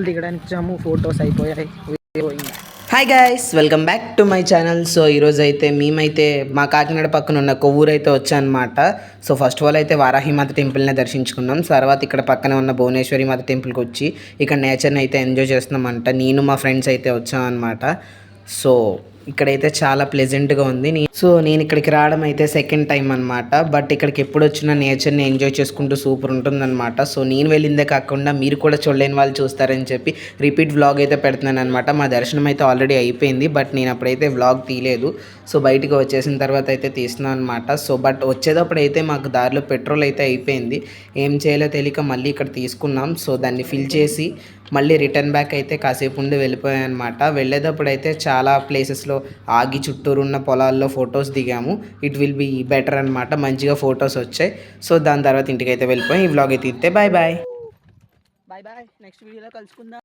దిగడానికి వచ్చాము. ఫొటోస్ అయిపోయాయి. Hi guys, welcome back to my channel. So ఈరోజు అయితే మేమైతే మా కాకినాడ పక్కన ఉన్న కొవ్వూరు అయితే వచ్చానమాట. సో ఫస్ట్ ఆఫ్ ఆల్ అయితే వారాహిమాత టెంపుల్ని దర్శించుకున్నాం. తర్వాత ఇక్కడ పక్కనే ఉన్న భువనేశ్వరి మాత టెంపుల్కి వచ్చి ఇక్కడ నేచర్ని అయితే ఎంజాయ్ చేస్తున్నామంట. నేను మా ఫ్రెండ్స్ అయితే వచ్చామన్నమాట. సో ఇక్కడైతే చాలా ప్లెజెంట్గా ఉంది. సో నేను ఇక్కడికి రావడం అయితే సెకండ్ టైం అనమాట. బట్ ఇక్కడికి ఎప్పుడు వచ్చినా నేచర్ని ఎంజాయ్ చేసుకుంటూ సూపర్ ఉంటుందన్నమాట. సో నేను వెళ్ళిందే కాకుండా మీరు కూడా చూడలేని వాళ్ళు చూస్తారని చెప్పి రిపీట్ వ్లాగ్ అయితే పెడుతున్నాను అనమాట. మా దర్శనం అయితే ఆల్రెడీ అయిపోయింది, బట్ నేను అప్పుడైతే వ్లాగ్ తీయలేదు. సో బయటికి వచ్చేసిన తర్వాత అయితే తీస్తున్నాను అనమాట. సో బట్ వచ్చేటప్పుడు అయితే మాకు దారిలో పెట్రోల్ అయితే అయిపోయింది. ఏం చేయాలో తెలియక మళ్ళీ ఇక్కడ తీసుకున్నాం. సో దాన్ని ఫిల్ చేసి మళ్ళీ రిటర్న్ బ్యాక్ అయితే కాసేపు ఉండి వెళ్ళిపోయాను అనమాట. వెళ్ళేటప్పుడు అయితే చాలా ప్లేసెస్లో ఆగి చుట్టూరు ఉన్న పొలాల్లో ఫొటోస్ దిగాము. ఇట్ విల్ బీ బెటర్ అనమాట. మంచిగా ఫొటోస్ వచ్చాయి. సో దాని తర్వాత ఇంటికి అయితే వెళ్ళిపోయాం. ఈ వ్లాగ్ అయితే bye bye. Bye bye. Next వీడియోలో కలుసుకుందాం.